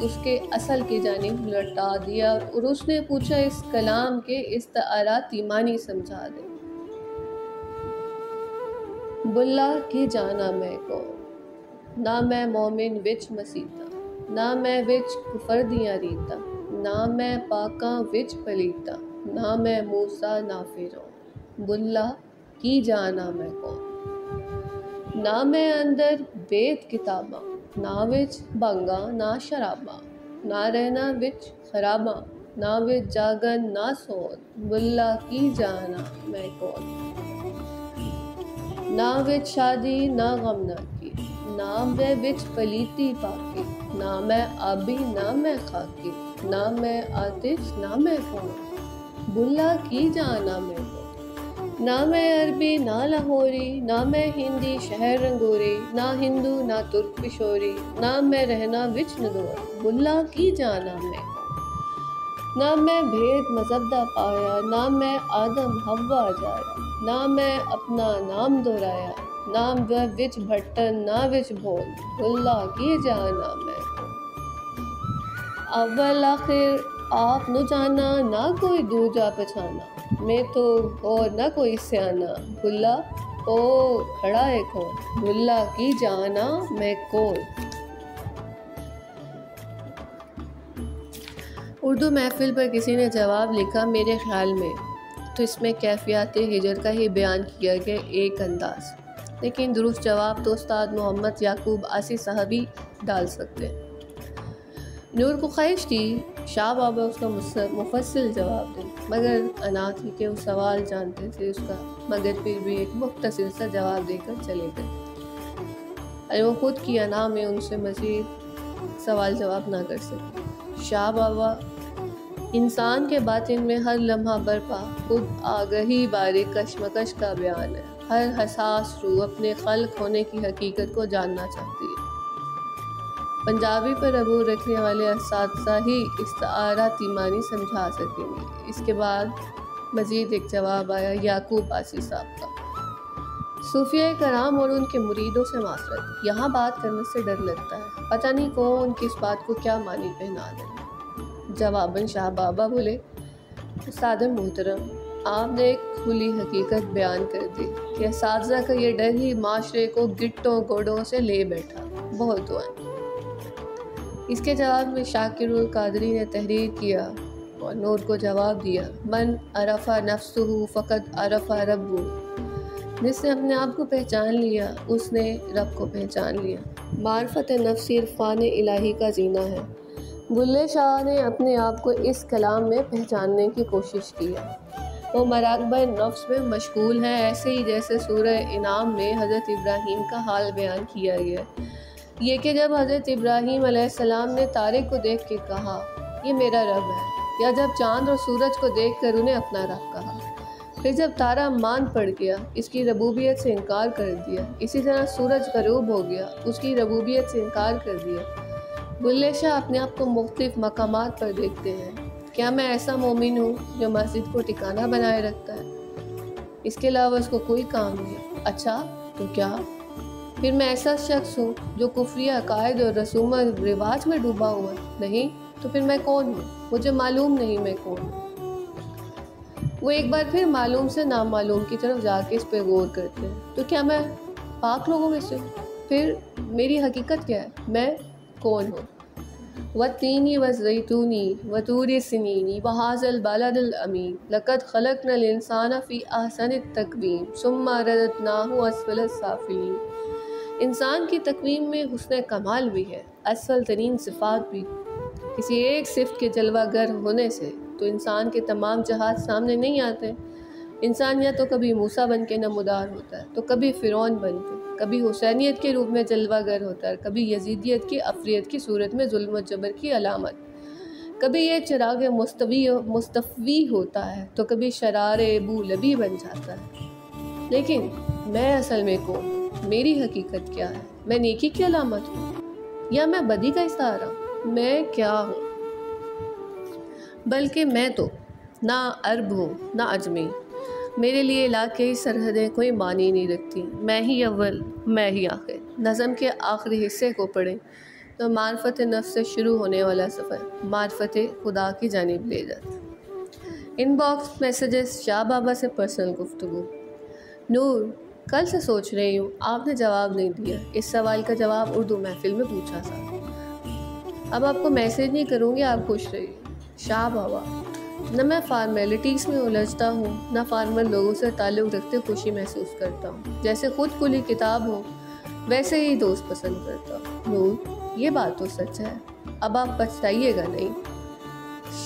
اس کے اصل کی جانب لوٹا دیا اور اس نے پوچھا اس کلام کے استعاراتی معنی سمجھا دے۔ بلا کی جانا میں کو نہ میں مومن وچ مسیتا، نہ میں وچ کفر دیاں ریتا، نہ میں پاکاں وچ پلیتا، نہ میں موسیٰ نہ فرعون۔ بلا کی جانا میں کو نہ میں اندر بیت کتاباں، نہ وچ بنگا نہ شراباں، نہ رہنا وچ خراباں، نہ وچ جاگن نہ سون۔ بلا کی جانا میں کون نہ وچ شادی نہ غمناکی، نہ میں وچ پلیتی پاکی، نہ میں آبی نہ میں خاکی، نہ میں آتش نہ میں خون۔ بلا کی جانا میں کون نہ میں عربی نہ لاہوری، نہ میں ہندی شہر رنگوری، نہ ہندو نہ ترک پشوری، نہ میں رہنا وچ ندور۔ بلا کی جانا میں کون نہ میں بھید مذہب دا پایا، نہ میں آدم حوا جایا، نہ میں اپنا نام دہرایا، نام وچ بھٹن نہ وچ بھول۔ بلا کی جانا میں کون اول آخر آپ نو جانا، نہ کوئی دوجا پہچانا، میں تو اور نہ کوئی سیانا۔ بلا او کھڑا ہے کون، بلا کی جانا میں کون۔ اردو محفل پر کسی نے جواب لکھا، میرے خیال میں تو اس میں کیفیات ہجر کا ہی بیان کیا گیا ایک انداز، لیکن درست جواب تو استاد محمد یعقوب آسی صاحب ہی ڈال سکتے ہیں۔ نور کو خواہش تھی شاہ بابا اس کا مفصل جواب دیں، مگر انا تھی کہ وہ سوال جانتے تھے اس کا، مگر پھر بھی ایک مختصر سا جواب دے کر چلے گئے، اور وہ خود کی انا میں ان سے مزید سوال جواب نہ کر سکے۔ شاہ بابا انسان کے باطن میں ہر لمحہ برپا خود آگہی بارے کشمکش کا بیان ہے۔ ہر حساس روح اپنے خلق ہونے کی حقیقت کو جاننا چاہتی ہے۔ پنجابی پر عبور رکھنے والے اساتذہ ہی استعاراتی معنی سمجھا سکیں گے۔ اس کے بعد مزید ایک جواب آیا یعقوب آسی صاحب کا، صوفیہ کرام اور ان کے مریدوں سے معاشرت، یہاں بات کرنے سے ڈر لگتا ہے، پتہ نہیں کون کس بات کو کیا معنی پہنا دے۔ جواباً شاہ بابا بولے، استاد محترم آپ نے ایک کھلی حقیقت بیان کر دی کہ اساتذہ کا یہ ڈر ہی معاشرے کو گٹوں گوڑوں سے لے بیٹھا، بہت دعائیں۔ اس کے جواب میں شاکر القادری نے تحریر کیا اور نور کو جواب دیا، من عرف نفسہ فقد عرف ربہ، جس نے اپنے آپ کو پہچان لیا اس نے رب کو پہچان لیا۔ معرفت نفسی عرفان الہی کا زینہ ہے۔ بلے شاہ نے اپنے آپ کو اس کلام میں پہچاننے کی کوشش کی ہے، وہ مراقبہ نفس میں مشغول ہیں، ایسے ہی جیسے سورہ انعام میں حضرت ابراہیم کا حال بیان کیا گیا ہے، یہ کہ جب حضرت ابراہیم علیہ السلام نے تارے کو دیکھ کے کہا یہ میرا رب ہے، یا جب چاند اور سورج کو دیکھ کر انہیں اپنا رب کہا، پھر جب تارا مان پڑ گیا اس کی ربوبیت سے انکار کر دیا، اسی طرح سورج غروب ہو گیا اس کی ربوبیت سے انکار کر دیا۔ بلے شاہ اپنے آپ کو مختلف مقامات پر دیکھتے ہیں، کیا میں ایسا مومن ہوں جو مسجد کو ٹھکانہ بنائے رکھتا ہے، اس کے علاوہ اس کو کوئی کام نہیں؟ اچھا تو کیا پھر میں ایسا شخص ہوں جو کفری عقائد اور رسوم رواج میں ڈوبا ہوا ہے؟ نہیں تو پھر میں کون ہوں؟ مجھے معلوم نہیں میں کون ہوں۔ وہ ایک بار پھر معلوم سے نامعلوم کی طرف جا کے اس پہ غور کرتے ہیں، تو کیا میں پاک لوگوں میں سے ہوں؟ پھر میری حقیقت کیا ہے، میں کون ہوں؟ وَالتِّينِ وَالزَّيْتُونِ وَطُورِ سِنِينِ وَهَٰذَا الْبَلَدِ الْأَمِينِ لَقَدْ خَلَقْنَا الْإِنسَانَ فِي أَحْسَنِ التَّقْوِيمِ ثُمَّ رَدَدْنَاهُ أَسْفَلَ السَّافِلِينَ۔ انسان کی تقویم میں حسن کمال بھی ہے، اسفل ترین صفات بھی۔ کسی ایک صفت کے جلوہ گر ہونے سے تو انسان کے تمام جہات سامنے نہیں آتے۔ انسان یا تو کبھی موسیٰ بن کے نمودار ہوتا ہے، تو کبھی فرعون بن کے، کبھی حسینیت کے روپ میں جلوہ گر ہوتا ہے، کبھی یزیدیت کی افریت کی صورت میں ظلم و جبر کی علامت، کبھی یہ چراغ مستفوی ہوتا ہے تو کبھی شرار ابو لبی بن جاتا ہے۔ لیکن میں اصل میں کون ہوں؟ میری حقیقت کیا ہے؟ میں نیکی کی علامت ہوں یا میں بدی کا استعارہ ہوں؟ میں کیا ہوں؟ بلکہ میں تو نہ عرب ہوں نہ عجمی، میرے لیے علاقائی سرحدیں کوئی معنی نہیں رکھتی، میں ہی اول میں ہی آخر۔ نظم کے آخری حصے کو پڑھیں، تو معرفت نفس سے شروع ہونے والا سفر معرفت خدا کی جانب لے جاتا۔ ان باکس میسیجز شاہ بابا سے پرسنل گفتگو۔ نور، کل سے سوچ رہی ہوں، آپ نے جواب نہیں دیا۔ اس سوال کا جواب اردو محفل میں پوچھا تھا۔ اب آپ کو میسیج نہیں کروں گی، آپ خوش رہیے۔ شاہ بابا، نہ میں فارمیلٹیز میں الجھتا ہوں، نہ فارمل لوگوں سے تعلق رکھتے خوشی محسوس کرتا ہوں۔ جیسے خود کھلی کتاب ہو ویسے ہی دوست پسند کرتا ہوں۔ نور، یہ بات تو سچ ہے، اب آپ پچھتائیے گا نہیں۔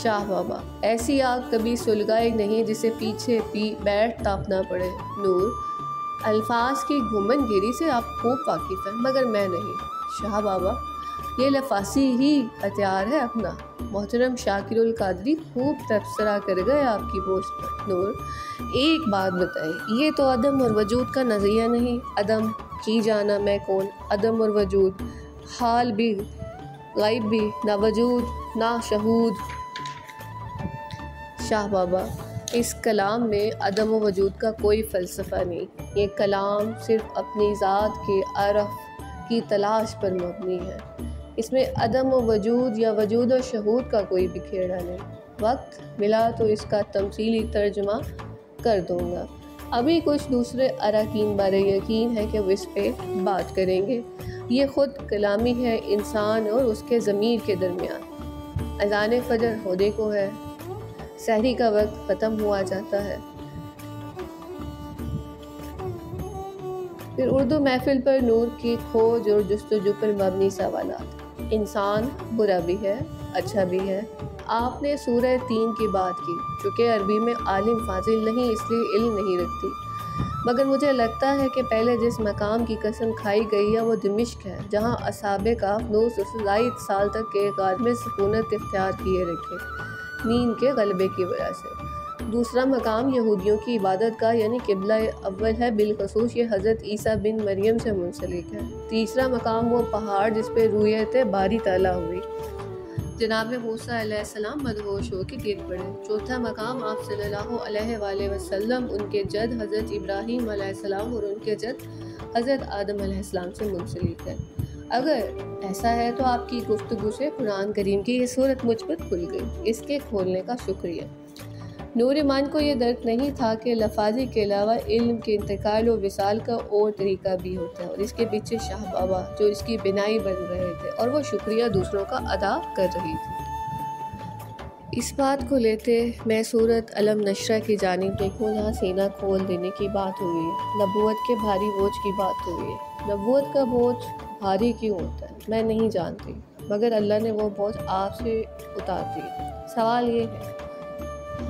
شاہ بابا، ایسی آگ کبھی سلگائی نہیں جسے پیچھے بیٹھ تاپنا پڑے۔ نور، الفاظ کی گھومن گیری سے آپ خوب واقف ہیں، مگر میں نہیں۔ شاہ بابا، یہ لفاظی ہی ہتھیار ہے اپنا۔ محترم شاکر القادری خوب تبصرہ کر گئے آپ کی پوسٹ پر۔ نور، ایک بات بتائیں، یہ تو عدم اور وجود کا نظریہ نہیں؟ عدم کی جانا میں کون، عدم اور وجود، حال بھی غائب بھی، نہ وجود نہ شہود۔ شاہ بابا، اس کلام میں عدم و وجود کا کوئی فلسفہ نہیں، یہ کلام صرف اپنی ذات کے عرف کی تلاش پر مبنی ہے۔ اس میں عدم و وجود یا وجود و شہود کا کوئی بکھیڑا نہیں۔ وقت ملا تو اس کا تمثیلی ترجمہ کر دوں گا۔ ابھی کچھ دوسرے اراکین بارے یقین ہے کہ وہ اس پہ بات کریں گے۔ یہ خود کلامی ہے انسان اور اس کے ضمیر کے درمیان۔ اذان فجر ہونے کو ہے، سحری کا وقت ختم ہوا جاتا ہے۔ پھر اردو محفل پر نور کی کھوج اور جستجو پر مبنی سوالات۔ انسان برا بھی ہے، اچھا بھی ہے۔ آپ نے سورہ تین کی بات کی، چونکہ عربی میں عالم فاضل نہیں اس لیے علم نہیں رکھتی، مگر مجھے لگتا ہے کہ پہلے جس مقام کی قسم کھائی گئی ہے وہ دمشق ہے، جہاں اصحاب کہف 900 سے زائد سال تک کے غار میں سکونت اختیار کیے رکھے، نیند کے غلبے کی وجہ سے۔ دوسرا مقام یہودیوں کی عبادت کا یعنی قبلہ اول ہے، بالخصوص یہ حضرت عیسیٰ بن مریم سے منسلک ہے۔ تیسرا مقام وہ پہاڑ جس پہ رویت باری تعالیٰ ہوئی، جناب موسیٰ علیہ السلام مدہوش ہو کے گر پڑے۔ چوتھا مقام آپ صلی اللہ علیہ وآلہ وسلم، ان کے جد حضرت ابراہیم علیہ السلام اور ان کے جد حضرت آدم علیہ السلام سے منسلک ہے۔ اگر ایسا ہے تو آپ کی گفتگو سے قرآن کریم کی یہ صورت مجھ پر کھل گئی، اس کے کھولنے کا شکریہ۔ نور ایمان کو یہ درک نہیں تھا کہ لفاظی کے علاوہ علم کے انتقال و وصال کا اور طریقہ بھی ہوتا ہے، اور اس کے پیچھے شاہ بابا جو اس کی بنائی بن رہے تھے اور وہ شکریہ دوسروں کا ادا کر رہی تھی۔ اس بات کو لیتے میں سورت علم نشرہ کی جانب دیکھوں جہاں سینہ کھول دینے کی بات ہوئی ہے، نبوت کے بھاری بوجھ کی بات ہوئی ہے۔ نبوت کا بوجھ بھاری کیوں ہوتا ہے میں نہیں جانتی، مگر اللہ نے وہ بوجھ آپ سے اتار دی۔ سوال یہ ہے،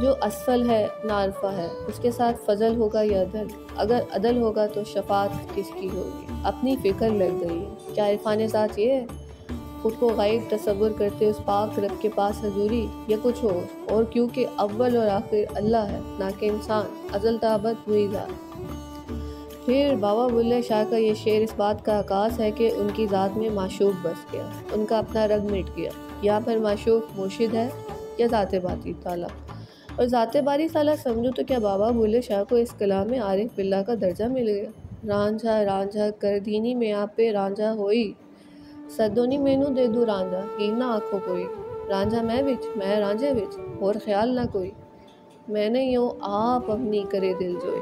جو اسفل ہے نارفہ ہے، اس کے ساتھ فضل ہوگا یا عدل؟ اگر عدل ہوگا تو شفاعت کس کی ہوگی؟ اپنی فکر لگ گئی ہے۔ کیا عرفان ذات یہ ہے؟ خود کو غائب تصور کرتے اس پاک رب کے پاس حضوری، یا کچھ اور کیونکہ اول اور آخر اللہ ہے نہ کہ انسان، ازل تا ابد وہی ذات۔ پھر بابا بلے شاہ کا یہ شعر اس بات کا عکاس ہے کہ ان کی ذات میں معشوق بس گیا، ان کا اپنا رنگ مٹ گیا۔ یہاں پر معشوق مرشد ہے یا ذات باری تعالیٰ؟ اور ذات باری تعالیٰ سمجھو تو کیا بابا بلے شاہ کو اس کلام میں عارف باللہ کا درجہ مل گیا؟ رانجھا رانجھا کر دینی میں آپ پہ رانجھا ہوئی، سدونی مینو دے دو رانجھا ہینا آنکھوں کوئی، رانجھا میں بچ میں رانجھے بچ اور خیال نہ کوئی، میں نے یوں آپ اپنی کرے دل جوئی۔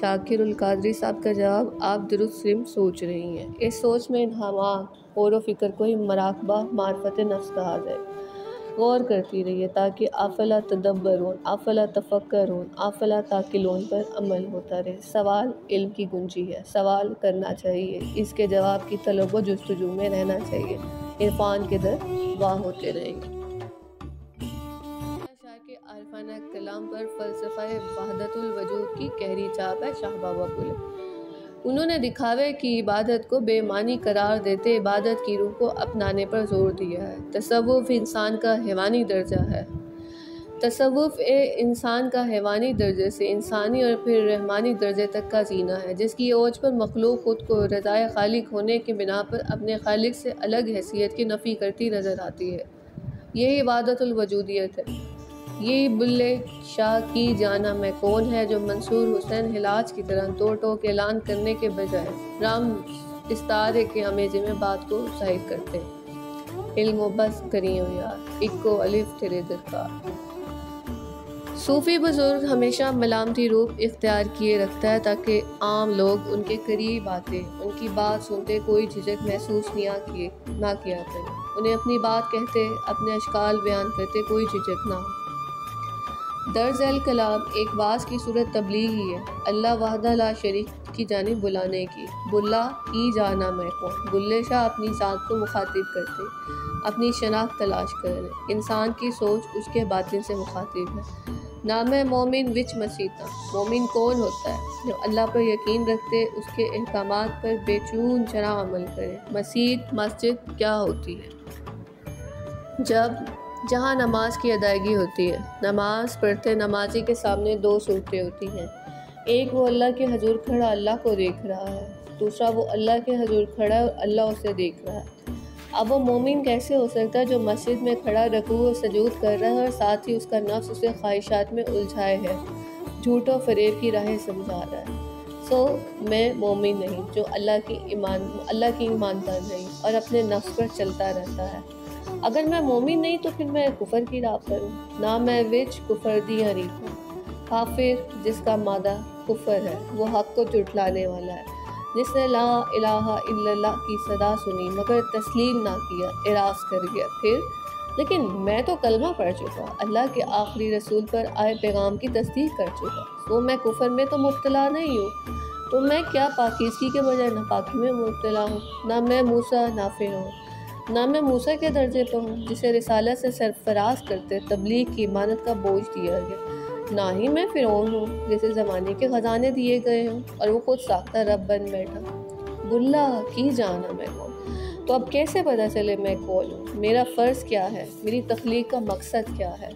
شاکر القادری صاحب کا جواب، آپ درست سم سوچ رہی ہیں۔ اس سوچ میں انہماک غور و فکر کو ہی مراقبہ معرفت نفس کہا جائے۔ غور کرتی رہیے تاکہ افلا تدبرون، افلا تفکرون، افلا تاکلون پر عمل ہوتا رہے۔ سوال علم کی کنجی ہے، سوال کرنا چاہیے، اس کے جواب کی طلب و جستجو میں رہنا چاہیے، عرفان کے در واہ ہوتے رہیں گے۔ شاہ کے عارفانہ کلام پر فلسفہ وحدت الوجود کی گہری چھاپ ہے شاہ بابا بلے۔ انہوں نے دکھاوے کی عبادت کو بے معنی قرار دیتے عبادت کی روح کو اپنانے پر زور دیا ہے۔ تصوف انسان کا حیوانی درجہ ہے، تصوف انسان کا حیوانی درجے سے انسانی اور پھر رحمانی درجے تک کا زینہ ہے، جس کی اوج پر مخلوق خود کو رضائے خالق ہونے کے بنا پر اپنے خالق سے الگ حیثیت کی نفی کرتی نظر آتی ہے۔ یہی عبادت الوجودیت ہے۔ یہ بلے شاہ کی جانا میں کون ہے جو منصور حسین حلاج کی طرح توڑ ٹوک اعلان کرنے کے بجائے رام اس تارے کے ہمیزے میں بات کو ظاہر کرتے ہیں۔ علم و بس کریوں یار، اکو الف تیرے درکار۔ صوفی بزرگ ہمیشہ ملامتی روپ اختیار کیے رکھتا ہے تاکہ عام لوگ ان کے قریب آتے ان کی بات سنتے کوئی جھجک محسوس نہ کیا کریں، انہیں اپنی بات کہتے، اپنے اشکال بیان کرتے کوئی جھجک نہ ہو۔ درز الکلام ایک واعظ کی صورت تبلیغ ہی ہے، اللہ وحدہ لا شریک کی جانب بلانے کی۔ بلا کی جانا میں کون، بلے شاہ اپنی ذات کو مخاطب کرتے، اپنی شناخت تلاش کریں۔ انسان کی سوچ اس کے باطن سے مخاطب ہے۔ نام مومن وچ مسیطہ، مومن کون ہوتا ہے؟ جو اللہ پر یقین رکھتے، اس کے احکامات پر بے چون چرا عمل کرے۔ مسیت مسجد کیا ہوتی ہے؟ جہاں نماز کی ادائیگی ہوتی ہے۔ نماز پڑھتے نمازی کے سامنے دو صورتیں ہوتی ہیں، ایک وہ اللہ کے حضور کھڑا اللہ کو دیکھ رہا ہے، دوسرا وہ اللہ کے حضور کھڑا ہے اور اللہ اسے دیکھ رہا ہے۔ اب وہ مومن کیسے ہو سکتا ہے جو مسجد میں کھڑا رکوع و سجود کر رہا ہے اور ساتھ ہی اس کا نفس اسے خواہشات میں الجھائے ہے، جھوٹ و فریب کی راہیں سمجھا رہا ہے۔ میں مومن نہیں جو اللہ کی ایماندار نہیں اور اپنے نفس پر چلتا رہتا ہے۔ اگر میں مومن نہیں تو پھر میں کفر کی راہ پر ہوں۔ نہ میں وچ کفر دی حریف ہوں۔ کافر جس کا مادہ کفر ہے، وہ حق کو جھٹلانے والا ہے، جس نے لا الہ الا اللہ کی صدا سنی مگر تسلیم نہ کیا، اعراض کر گیا۔ پھر لیکن میں تو کلمہ پڑھ چکا، اللہ کے آخری رسول پر آئے پیغام کی تصدیق کر چکا، میں کفر میں تو مبتلا نہیں ہوں، تو میں کیا پاکیزگی کے بجائے ناپاکی میں مبتلا ہوں؟ نہ میں موسیٰ نافع ہوں، نہ میں موسیٰ کے درجے پہ ہوں جسے رسالت سے سرفراز کرتے تبلیغ کی امانت کا بوجھ دیا گیا، نہ ہی میں فرعون ہوں جسے زمانے کے خزانے دیے گئے ہوں اور وہ خود ساختہ رب بن بیٹھا۔ بلا کی جانا میں کون، تو اب کیسے پتہ چلے میں کون ہوں؟ میرا فرض کیا ہے؟ میری تخلیق کا مقصد کیا ہے؟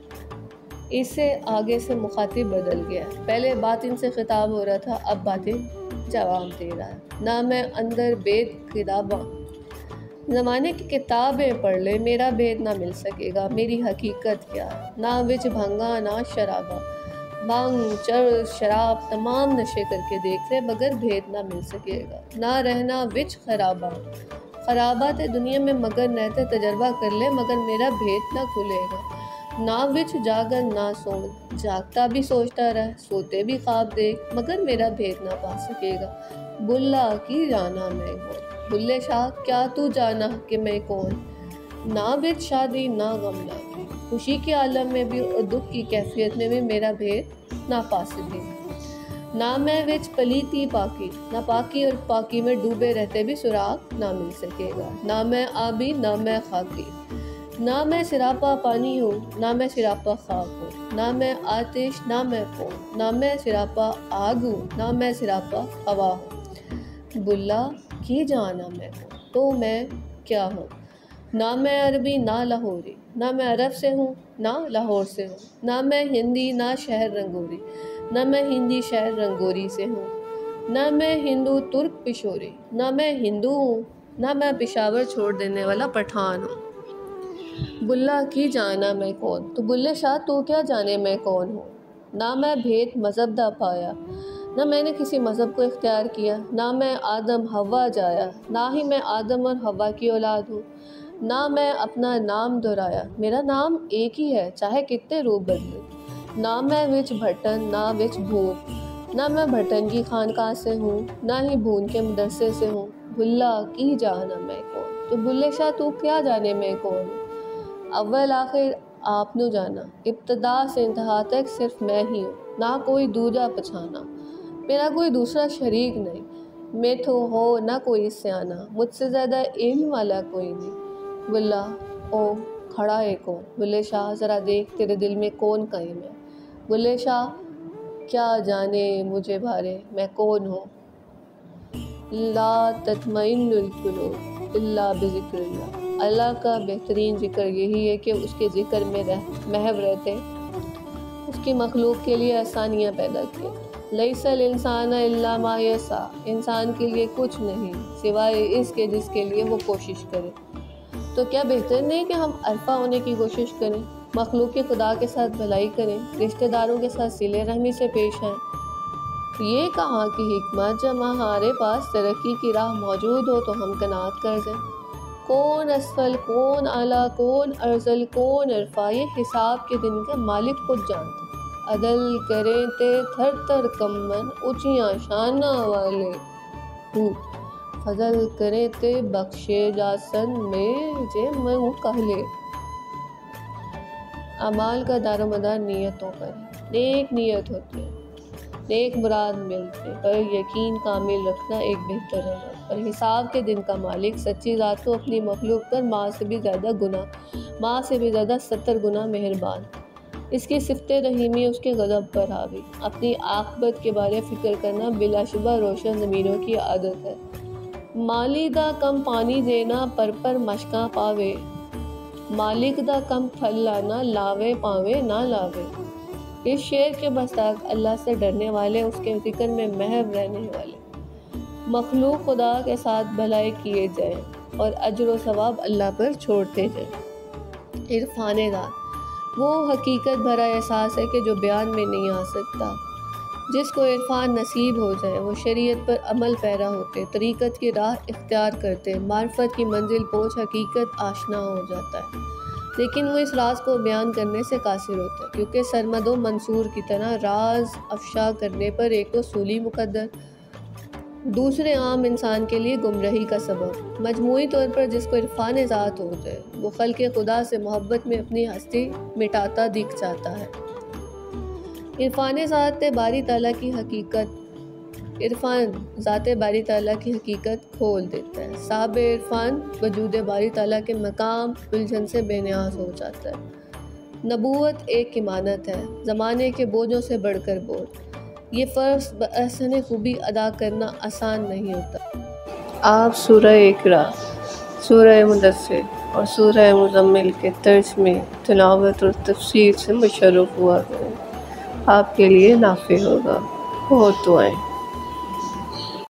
اس سے آگے سے مخاطب بدل گیا ہے، پہلے باطن سے خطاب ہو رہا تھا، اب باطن جواب دے رہا ہے۔ نہ میں اندر بید کتاباں، زمانے کی کتابیں پڑھ لے میرا بید نہ مل سکے گا، میری حقیقت کیا ہے؟ نہ وچ بھنگا نہ شرابہ، بھنگ چرس شراب تمام نشے کر کے دیکھ لے مگر بھید نہ مل سکے گا۔ نہ رہنا وچ خرابات دنیا میں مگر رہتے تجربہ کر لے مگر میرا بھید نہ کھلے گا۔ نہ وچ جاگن نہ سون، جاگتا بھی سوچتا رہ، سوتے بھی خواب دیکھ مگر میرا بھید نہ پا سکے گا۔ بلا کی جانا میں کون، بلے شاہ کیا تو جانا کہ میں کون؟ نہ وچ شادی نہ غم نہ کی، خوشی کے عالم میں بھی اور دکھ کی کیفیت میں بھی میرا بھید نہ پا سکے۔ نہ میں وچ پلیتی پاکی، نہ پاکی اور پاکی میں ڈوبے رہتے بھی سراغ نہ مل سکے گا۔ نہ میں آبی نہ میں خاکی، نہ میں سراپا پانی ہوں نہ میں سراپا خاک ہوں، نہ میں آتش نہ میں خون، نہ میں سراپا آگ ہوں نہ میں سراپا ہوا ہوں۔ بلا کی جانا میں ہوں تو میں کیا ہوں؟ نہ میں عربی نہ لاہوری، نہ میں عرب سے ہوں نہ لاہور سے ہوں، نہ میں ہندی نہ شہر رنگوری، نہ میں ہندی شہر رنگوری سے ہوں، نہ میں ہندو ترک پشوری، نہ میں ہندو ہوں نہ میں پشاور چھوڑ دینے والا پٹھان ہوں۔ بلا کی جانا میں کون، تو بلے شاہ تو کیا جانے میں کون ہوں؟ نہ میں بھید مذہب دا پایا، نہ میں نے کسی مذہب کو اختیار کیا، نہ میں آدم حوا جایا، نہ ہی میں آدم اور حوا کی اولاد ہوں، نہ میں اپنا نام دہرایا، میرا نام ایک ہی ہے چاہے کتنے روپ بدلے۔ نہ میں وچ بھٹن نہ وچ بھون، نہ میں بھٹن کی خانقاہ سے ہوں نہ ہی بھون کے مدرسے سے ہوں۔ بلا کی جانا میں کون، تو بلے شاہ تو کیا جانے میں کون ہوں؟ اول آخر آپ نو جانا، ابتدا سے انتہا تک صرف میں ہی ہوں، نہ کوئی دوجا پچھانا، میرا کوئی دوسرا شریک نہیں، میں تو ہو نہ کوئی سیانا، مجھ سے زیادہ علم والا کوئی نہیں۔ بلا او کھڑا ہے کون، بلے شاہ ذرا دیکھ تیرے دل میں کون قائم ہے۔ بلے شاہ کیا جانے مجھے بھارے میں کون ہوں۔ لا تطمئن القلوب الا بذکر اللہ، اللہ کا بہترین ذکر یہی ہے کہ اس کے ذکر میں محو رہتے، اس کی مخلوق کے لیے آسانیاں پیدا کیے۔ لیس الانسان الا ما یسعی، انسان کے لیے کچھ نہیں سوائے اس کے جس کے لیے وہ کوشش کرے۔ تو کیا بہتر نہیں کہ ہم عرفہ ہونے کی کوشش کریں، مخلوق کے خدا کے ساتھ بھلائی کریں، رشتہ داروں کے ساتھ صلہ رحمی سے پیش آئیں، یہ کہاں کی حکمت جب ہمارے پاس ترقی کی راہ موجود ہو تو ہم قناعت کر دیں۔ کون اسفل، کون اعلیٰ، کون ارذل، کون ارفع، یہ حساب کے دن کا مالک خود جانتا۔ عدل کریں تے تھر تھر کمن، اونچیاں شانہ والے ہوں، فضل کریں تے بخشے جاسن میں جے منہ کہلے۔ اعمال کا دار و مدار نیتوں پر ہے۔ نیک نیت ہوتی ہے، نیک مراد ملتے، پر یقین کامل رکھنا ایک بہتر ہے۔ اور حساب کے دن کا مالک سچی ذات کو اپنی مخلوق پر ماں سے بھی زیادہ 70 گنا مہربان۔ اس کی صفت رحیمی اس کے غضب پر حاوی۔ اپنی عاقبت کے بارے فکر کرنا بلا شبہ روشن ضمیروں کی عادت ہے۔ مالی دا کم پانی دینا پر مشکاں پاوے، مالک دا کم پھل لانا لاوے پاوے نہ لاوے۔ اس شعر کے مصداق اللہ سے ڈرنے والے، اس کے ذکر میں محو رہنے والے، مخلوق خدا کے ساتھ بھلائی کیے جائیں اور اجر و ثواب اللہ پر چھوڑتے جائیں۔ عرفان ذات وہ حقیقت بھرا احساس ہے کہ جو بیان میں نہیں آ سکتا۔ جس کو عرفان نصیب ہو جائے وہ شریعت پر عمل پیرا ہوتے، طریقت کی راہ اختیار کرتے، معرفت کی منزل پہنچ حقیقت آشنا ہو جاتا ہے۔ لیکن وہ اس راز کو بیان کرنے سے قاصر ہوتا ہے، کیونکہ سرمد و منصور کی طرح راز افشا کرنے پر ایک تو صولی مقدر، دوسرے عام انسان کے لیے گمراہی کا سبب۔ مجموعی طور پر جس کو عرفان ذات ہو جائے وہ خلق خدا سے محبت میں اپنی ہستی مٹاتا دکھ جاتا ہے۔ عرفان ذات باری تعالیٰ کی حقیقت، عرفان ذات باری تعالیٰ کی حقیقت کھول دیتا ہے۔ صاحب عرفان وجود باری تعالیٰ کے مقام الجھن سے بے نیاز ہو جاتا ہے۔ نبوت ایک امانت ہے، زمانے کے بوجھوں سے بڑھ کر بوجھ۔ یہ فرض بأحسن خوبی ادا کرنا آسان نہیں ہوتا۔ آپ سورہ اقرا، سورہ مدثر اور سورہ مزمل کے طرز میں تلاوت اور تفسیر سے مشرف ہوا کریں، آپ کے لیے نافع ہوگا۔ بہت دعائیں۔